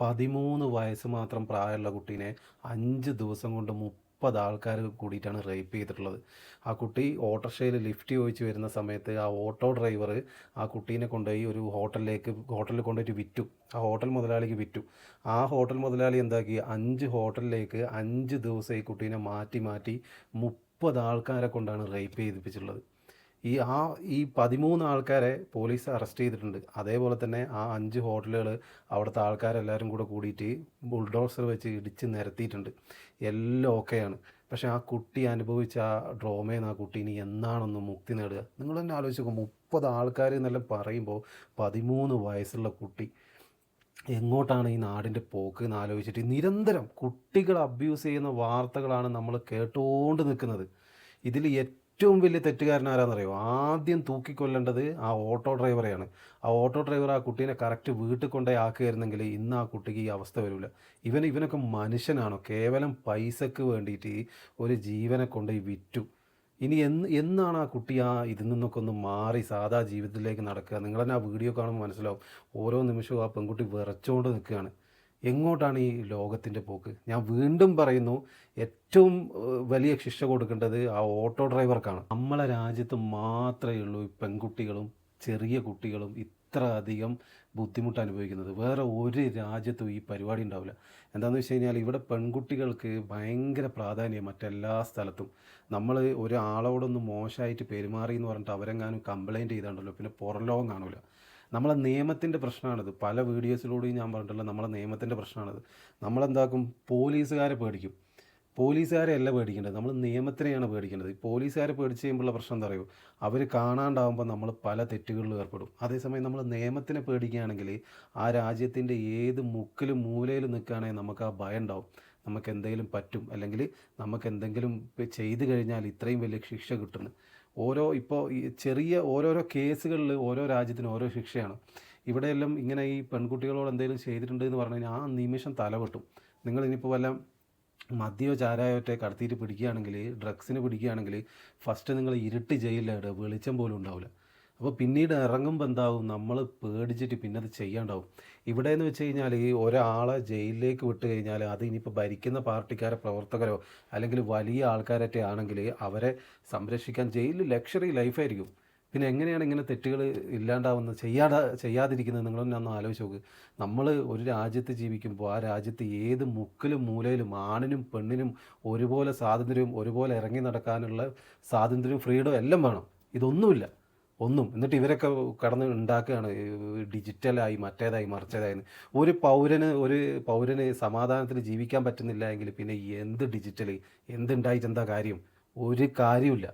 13 വയസ്സ് മാത്രം പ്രായമുള്ള കുട്ടീനെ 5 ദിവസം കൊണ്ട് 30 ആൾക്കാർ കൂടിയിട്ടാണ് റേപ്പ് ചെയ്തിട്ടുള്ളത്. ആ കുട്ടി ഓട്ടോറിക്ഷയിൽ ലിഫ്റ്റ് ചോദിച്ച് വരുന്ന സമയത്ത് ആ ഓട്ടോ ഡ്രൈവർ ആ കുട്ടീനെ കൊണ്ടുപോയി ഒരു ഹോട്ടലിൽ കൊണ്ടുപോയിട്ട് വിറ്റു. ആ ഹോട്ടൽ മുതലാളിക്ക് വിറ്റു. ആ ഹോട്ടൽ മുതലാളി എന്താക്കി 5 ഹോട്ടലിലേക്ക് 5 ദിവസം ഈ കുട്ടീനെ മാറ്റി മാറ്റി 30 ആൾക്കാരെ കൊണ്ടാണ് റേപ്പ് ചെയ്തിപ്പിച്ചിട്ടുള്ളത്. ഈ 13 ആൾക്കാരെ പോലീസ് അറസ്റ്റ് ചെയ്തിട്ടുണ്ട്. അതേപോലെ തന്നെ ആ 5 ഹോട്ടലുകൾ അവിടുത്തെ ആൾക്കാരെല്ലാവരും കൂടെ കൂടിയിട്ട് ബുൾഡോസർ വെച്ച് ഇടിച്ച് നിരത്തിയിട്ടുണ്ട്. എല്ലാം ഓക്കെയാണ്. പക്ഷേ ആ കുട്ടി അനുഭവിച്ച ആ ഡ്രോമയിൽ നിന്ന് ആ കുട്ടി ഇനി എന്നാണൊന്ന് മുക്തി നേടുക? നിങ്ങൾ തന്നെ ആലോചിച്ച് നോക്കും. 30 ആൾക്കാർ എന്നെല്ലാം പറയുമ്പോൾ 13 വയസ്സുള്ള കുട്ടി എങ്ങോട്ടാണ് ഈ നാടിൻ്റെ പോക്ക് എന്ന് ആലോചിച്ചിട്ട് നിരന്തരം കുട്ടികൾ അബ്യൂസ് ചെയ്യുന്ന വാർത്തകളാണ് നമ്മൾ കേട്ടുകൊണ്ട് നിൽക്കുന്നത്. ഇതിൽ ഏറ്റവും വലിയ തെറ്റുകാരൻ ആരാന്നറിയോ? ആദ്യം തൂക്കിക്കൊല്ലേണ്ടത് ആ ഓട്ടോ ഡ്രൈവറെയാണ്. ആ ഓട്ടോ ഡ്രൈവർ ആ കുട്ടീനെ കറക്റ്റ് വീട്ടിൽ കൊണ്ടേ ആക്കുകയായിരുന്നെങ്കിൽ ഇന്ന് ആ കുട്ടിക്ക് ഈ അവസ്ഥ വരില്ല. ഇവനൊക്കെ മനുഷ്യനാണോ? കേവലം പൈസക്ക് വേണ്ടിയിട്ട് ഒരു ജീവനെ കൊണ്ടുപോയി വിറ്റു. ഇനി എന്നാണ് ആ കുട്ടി ഇതിൽ നിന്നൊക്കെ ഒന്ന് മാറി സാധാ ജീവിതത്തിലേക്ക് നടക്കുക? നിങ്ങൾ തന്നെ ആ വീഡിയോ കാണുമ്പോൾ മനസ്സിലാവും. ഓരോ നിമിഷവും ആ പെൺകുട്ടി വിറച്ചുകൊണ്ട് നിൽക്കുകയാണ്. എങ്ങോട്ടാണ് ഈ ലോകത്തിൻ്റെ പോക്ക്? ഞാൻ വീണ്ടും പറയുന്നു, ഏറ്റവും വലിയ ശിക്ഷ കൊടുക്കേണ്ടത് ആ ഓട്ടോ ഡ്രൈവർക്കാണ്. നമ്മളെ രാജ്യത്ത് മാത്രമേ ഉള്ളൂ ഈ പെൺകുട്ടികളും ചെറിയ കുട്ടികളും ഇത്ര അധികം ബുദ്ധിമുട്ട് അനുഭവിക്കുന്നത്. വേറെ ഒരു രാജ്യത്തും ഈ പരിപാടി ഉണ്ടാവില്ല. എന്താണെന്ന് വെച്ച് കഴിഞ്ഞാൽ ഇവിടെ പെൺകുട്ടികൾക്ക് ഭയങ്കര പ്രാധാന്യം മറ്റെല്ലാ സ്ഥലത്തും. നമ്മൾ ഒരാളോടൊന്ന് മോശമായിട്ട് പെരുമാറി എന്ന് പറഞ്ഞിട്ട് അവരെങ്ങാനും കംപ്ലയിൻറ്റ് ചെയ്താണ്ടല്ലോ പിന്നെ പുറം ലോകം കാണൂല. നമ്മളെ നിയമത്തിൻ്റെ പ്രശ്നമാണിത്. പല വീഡിയോസിലൂടെയും ഞാൻ പറഞ്ഞിട്ടുള്ള നമ്മളെ നിയമത്തിൻ്റെ പ്രശ്നമാണിത്. നമ്മളെന്താക്കും? പോലീസുകാരെ പേടിക്കും. പോലീസുകാരെ അല്ല പേടിക്കേണ്ടത്, നമ്മൾ നിയമത്തിനെയാണ് പേടിക്കേണ്ടത്. ഈ പോലീസുകാരെ പേടിച്ച് കഴിയുമ്പോഴുള്ള പ്രശ്നം എന്താ അറിയോ? അവർ കാണാണ്ടാവുമ്പോൾ നമ്മൾ പല തെറ്റുകളിലും ഏർപ്പെടും. അതേസമയം നമ്മൾ നിയമത്തിനെ പേടിക്കുകയാണെങ്കിൽ ആ രാജ്യത്തിൻ്റെ ഏത് മുക്കിലും മൂലയിലും നിൽക്കുകയാണെങ്കിൽ നമുക്ക് ആ ഭയം ഉണ്ടാവും. നമുക്ക് എന്തെങ്കിലും പറ്റും, അല്ലെങ്കിൽ നമുക്ക് എന്തെങ്കിലും ചെയ്തു കഴിഞ്ഞാൽ ഇത്രയും വലിയ ശിക്ഷ കിട്ടുന്നു. ഇപ്പോൾ ഈ ചെറിയ ഓരോരോ കേസുകളിൽ ഓരോ രാജ്യത്തിനും ഓരോ ശിക്ഷയാണ്. ഇവിടെയെല്ലാം ഇങ്ങനെ ഈ പെൺകുട്ടികളോട് എന്തെങ്കിലും ചെയ്തിട്ടുണ്ട് എന്ന് പറഞ്ഞു കഴിഞ്ഞാൽ ആ നിമിഷം തലവെട്ടും. നിങ്ങളിനിപ്പോൾ വല്ല മദ്യമോ ചാരായോ ഒറ്റ കടത്തിയിട്ട് പിടിക്കുകയാണെങ്കിൽ, ഡ്രഗ്സിന് പിടിക്കുകയാണെങ്കിൽ ഫസ്റ്റ് നിങ്ങൾ ഇരുട്ട് ജയിലിലിടുക, വെളിച്ചം പോലും ഉണ്ടാവില്ല. അപ്പോൾ പിന്നീട് ഇറങ്ങുമ്പോൾ എന്താവും? നമ്മൾ പേടിച്ചിട്ട് പിന്നെ അത് ചെയ്യാണ്ടാവും. ഇവിടെ എന്ന് വെച്ച് കഴിഞ്ഞാൽ ഈ ഒരാളെ ജയിലിലേക്ക് വിട്ട് കഴിഞ്ഞാൽ അത് ഇനിയിപ്പോൾ ഭരിക്കുന്ന പാർട്ടിക്കാരെ പ്രവർത്തകരോ അല്ലെങ്കിൽ വലിയ ആൾക്കാരൊക്കെ ആണെങ്കിൽ അവരെ സംരക്ഷിക്കാൻ ജയിലിൽ ലക്ഷറി ലൈഫായിരിക്കും. പിന്നെ എങ്ങനെയാണ് ഇങ്ങനെ തെറ്റുകൾ ഇല്ലാണ്ടാവുന്നത്, ചെയ്യാതിരിക്കുന്നത്? നിങ്ങളൊന്ന് ഒന്ന് ആലോചിച്ച് നോക്ക്. നമ്മൾ ഒരു രാജ്യത്ത് ജീവിക്കുമ്പോൾ ആ രാജ്യത്ത് ഏത് മുക്കിലും മൂലയിലും ആണിനും പെണ്ണിനും ഒരുപോലെ സ്വാതന്ത്ര്യവും ഒരുപോലെ ഇറങ്ങി നടക്കാനുള്ള സ്വാതന്ത്ര്യവും ഫ്രീഡവും എല്ലാം വേണം. ഇതൊന്നുമില്ല ഒന്നും. എന്നിട്ട് ഇവരൊക്കെ കടന്ന് ഉണ്ടാക്കുകയാണ് ഡിജിറ്റലായി മറ്റേതായി മറിച്ചതായി. ഒരു പൗരന് സമാധാനത്തിൽ ജീവിക്കാൻ പറ്റുന്നില്ല എങ്കിൽ പിന്നെ എന്ത് ഡിജിറ്റൽ, എന്തുണ്ടായിട്ട് എന്താ കാര്യം? ഒരു കാര്യമില്ല.